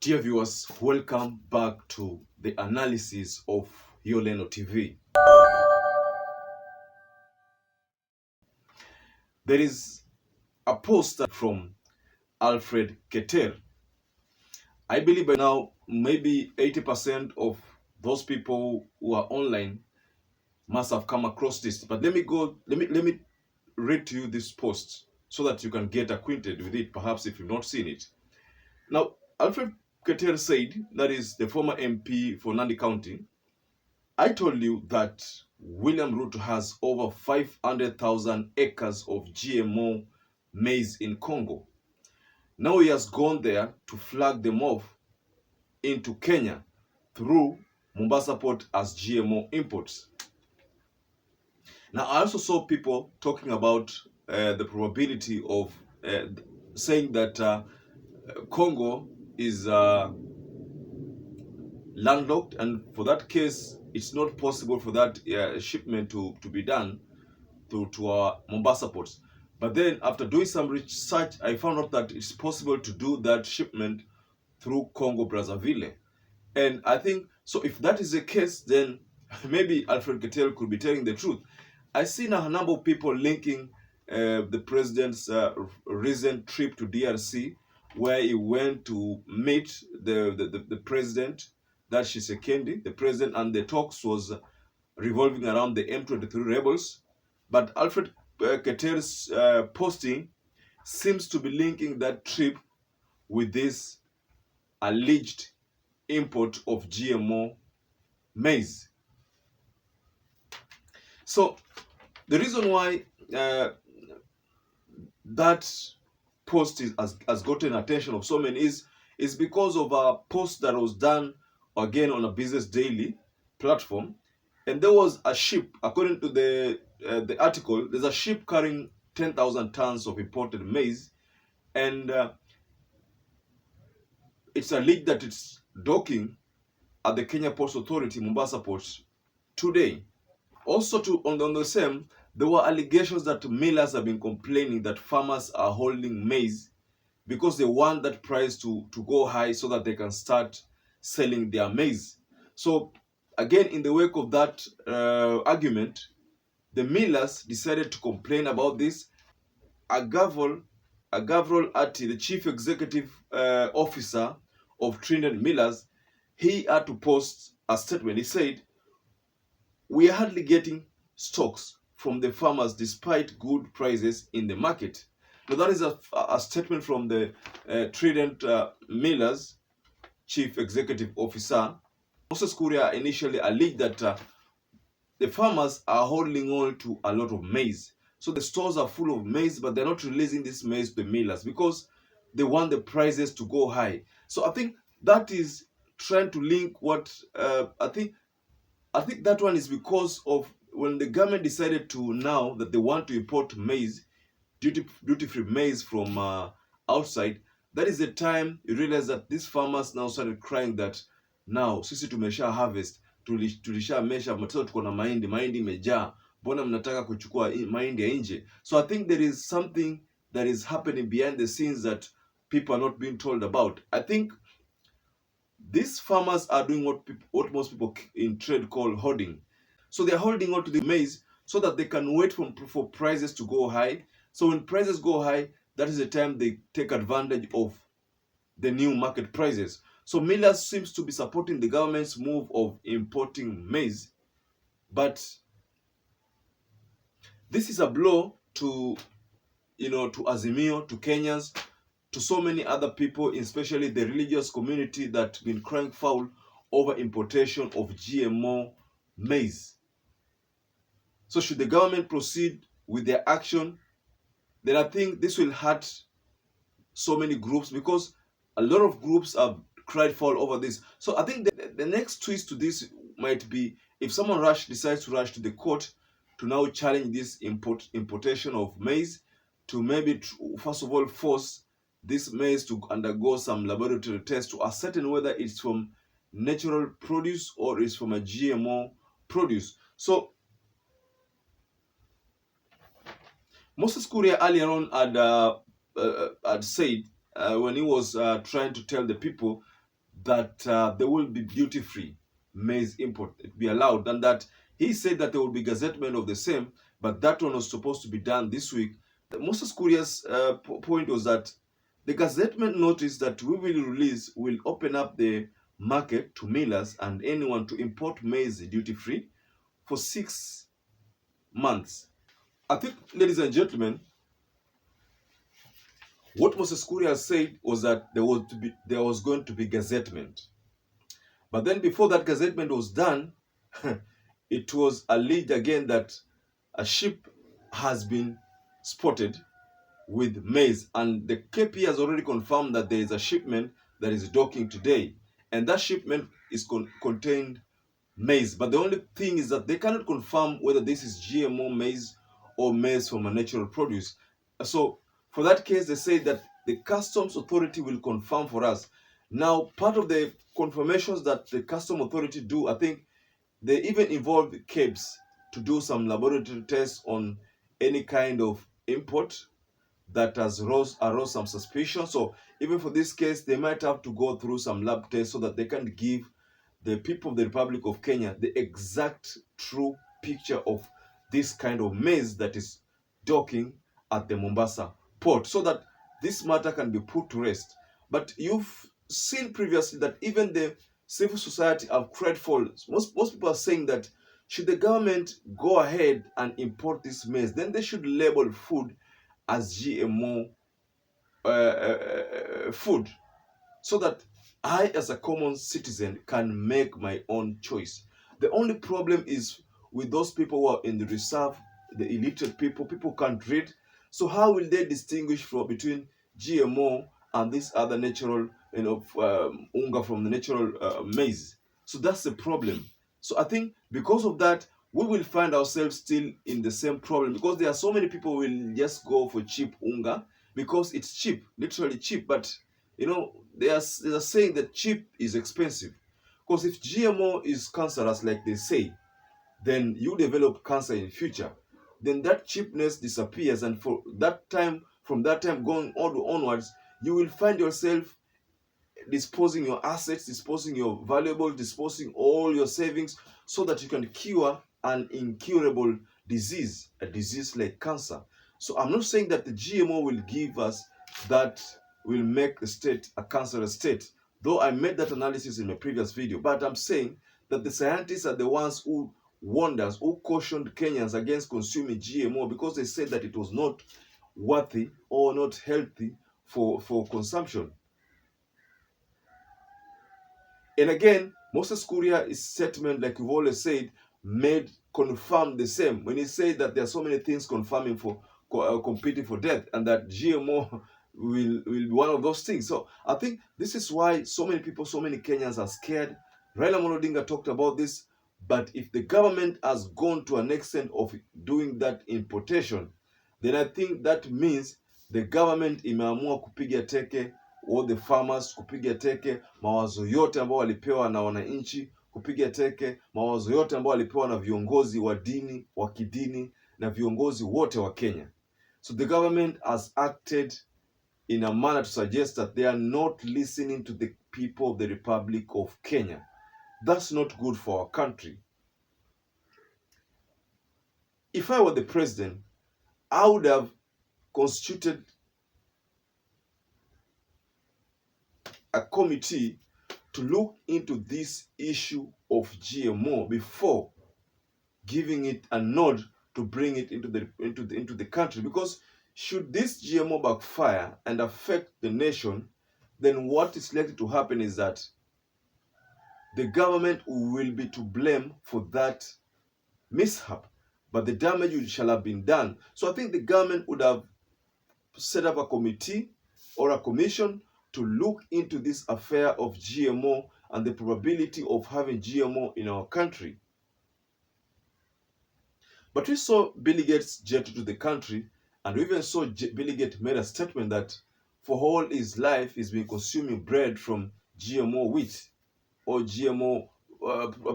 Dear viewers, welcome back to the analysis of Yoleno TV. There is a post from ALFRED KETER. I believe by now maybe 80% of those people who are online must have come across this. But let me read to you this post so that you can get acquainted with it, perhaps if you've not seen it. Now, ALFRED KETER said, that is the former MP for Nandi County, I told you that William Ruto has over 500,000 acres of GMO maize in Congo. Now he has gone there to flag them off into Kenya through Mombasa port as GMO imports. Now I also saw people talking about the probability of saying that Congo is landlocked, and for that case it's not possible for that shipment to be done to our Mombasa ports. But then after doing some research, I found out that it's possible to do that shipment through Congo Brazzaville. And I think, so if that is the case, then maybe ALFRED KETER could be telling the truth. I see now a number of people linking the president's recent trip to DRC, where he went to meet the president, that's Tshisekedi, the president, and the talks was revolving around the M23 rebels. But ALFRED KETER's posting seems to be linking that trip with this alleged import of GMO maize. So the reason why that post has gotten attention of so many is because of a post that was done again on a Business Daily platform, and there was a ship, according to the article, there's a ship carrying 10,000 tons of imported maize, and it's alleged that it's docking at the Kenya Ports Authority, Mombasa Port, today. Also, on the same, there were allegations that millers have been complaining that farmers are holding maize because they want that price to go high so that they can start selling their maize. So again, in the wake of that argument, the millers decided to complain about this. Gavril Ati, the chief executive officer of Trinidad Millers, he had to post a statement. He said, "We are hardly getting stocks from the farmers despite good prices in the market." Now that is a statement from the Trident Millers chief executive officer. Moses Kuria initially alleged that the farmers are holding on to a lot of maize. So the stores are full of maize, but they're not releasing this maize to the millers because they want the prices to go high. So I think that is trying to link what I think that one is because of when the government decided to, now that they want to import maize, duty-free maize from outside, that is the time you realize that these farmers now started crying that now sisi tumesha harvest, tulisha mesha matatizo, tuko na mahindi imejaa, mbona mnataka kuchukua mahindi ya nje? So I think there is something that is happening behind the scenes that people are not being told about. I think these farmers are doing what most people in trade call hoarding. So they're holding on to the maize so that they can wait for prices to go high. So when prices go high, that is the time they take advantage of the new market prices. So millers seems to be supporting the government's move of importing maize, but this is a blow to to Azimio, to Kenyans, to so many other people, especially the religious community that been crying foul over importation of GMO maize. So should the government proceed with their action, then I think this will hurt so many groups, because a lot of groups have cried foul over this. So I think the next twist to this might be if someone decides to rush to the court to now challenge this importation of maize, to maybe first of all force this maize to undergo some laboratory tests to ascertain whether it's from natural produce or it's from a GMO produce. So Moses Kuria earlier on had said when he was trying to tell the people that there will be duty-free maize import be allowed, and that he said that there will be gazettement of the same, but that one was supposed to be done this week. The most curious point was that the gazettement notice that we will release will open up the market to millers and anyone to import maize duty-free for 6 months. I think, ladies and gentlemen, what Moses Kuria said was that there was going to be gazettement. But then before that gazettement was done, it was alleged again that a ship has been spotted with maize, and the KP has already confirmed that there is a shipment that is docking today, and that shipment is contained maize. But the only thing is that they cannot confirm whether this is GMO maize or maize from a natural produce. So for that case, they say that the customs authority will confirm for us. Now, part of the confirmations that the customs authority do, I think they even involve KEBS to do some laboratory tests on any kind of import that has arose some suspicion. So even for this case, they might have to go through some lab tests so that they can give the people of the Republic of Kenya the exact true picture of this kind of maize that is docking at the Mombasa port, so that this matter can be put to rest. But you've seen previously that even the civil society have cried for, most people are saying that should the government go ahead and import this maize, then they should label food as GMO food, so that I, as a common citizen, can make my own choice. The only problem is with those people who are in the reserve, the illiterate people can't read. So how will they distinguish between GMO and this other natural, unga from the natural maize? So that's the problem. So I think because of that, we will find ourselves still in the same problem, because there are so many people who will just go for cheap unga because it's cheap, literally cheap. But they are saying that cheap is expensive, because if GMO is cancerous like they say, then you develop cancer in future. Then that cheapness disappears, and from that time going onwards, you will find yourself disposing your assets, disposing your valuables, disposing all your savings, so that you can cure an incurable disease, a disease like cancer. So I'm not saying that the GMO will give us that, will make the state a cancerous state, though I made that analysis in my previous video. But I'm saying that the scientists are the ones who warned us, who cautioned Kenyans against consuming GMO, because they said that it was not worthy or not healthy for consumption. And again, Moses Kuria's statement, like we've always said, confirmed the same when he said that there are so many things confirming for competing for death, and that GMO will be one of those things. So I think this is why so many people, so many Kenyans are scared. Raila Amolo Odinga talked about this, but if the government has gone to an extent of doing that importation, then I think that means the government imeamua kupiga teke all the farmers, kupiga teke mawazo yote ambao walipewa na wananchi, kupiga teke mawazo yote ambao walipewa na viongozi wa dini, wa kidini, na viongozi wote wa Kenya. So the government has acted in a manner to suggest that they are not listening to the people of the Republic of Kenya. That's not good for our country. If I were the president, I would have constituted a committee to look into this issue of GMO before giving it a nod to bring it into the country. Because should this GMO backfire and affect the nation, then what is likely to happen is that the government will be to blame for that mishap, but the damage shall have been done. So I think the government would have set up a committee or a commission to look into this affair of GMO and the probability of having GMO in our country. But we saw Bill Gates jet to the country, and we even saw Bill Gates made a statement that for all his life he's been consuming bread from GMO wheat or GMO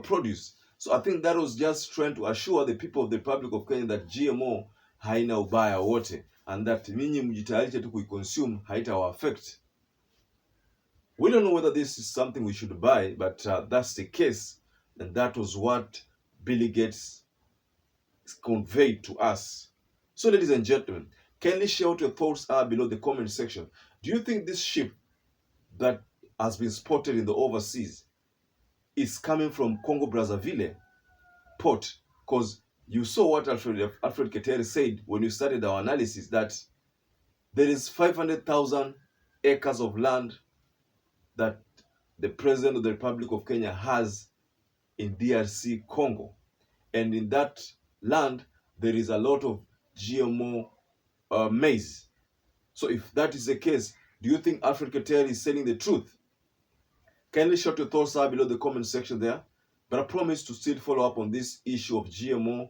produce. So I think that was just trying to assure the people of the Republic of Kenya that GMO haina ubaya wote, and that minyi mjitayarishe tu kuiconsume, haitawa affect. We don't know whether this is something we should buy, but that's the case, and that was what Bill Gates conveyed to us. So, ladies and gentlemen, kindly share what your thoughts are below the comment section. Do you think this ship that has been spotted in the overseas is coming from Congo Brazzaville port? Because you saw what Alfred KETER said when we started our analysis, that there is 500,000 acres of land that the President of the Republic of Kenya has in DRC Congo. And in that land, there is a lot of GMO maize. So if that is the case, do you think Alfred KETER is telling the truth? Kindly share your thoughts are below the comment section there. But I promise to still follow up on this issue of GMO,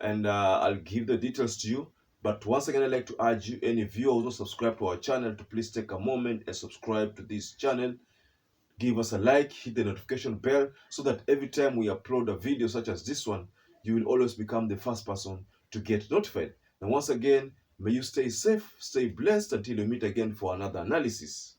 and I'll give the details to you. But once again, I'd like to urge you, any viewer who's not subscribed to our channel, to please take a moment and subscribe to this channel. Give us a like, hit the notification bell, so that every time we upload a video such as this one, you will always become the first person to get notified. And once again, may you stay safe, stay blessed until we meet again for another analysis.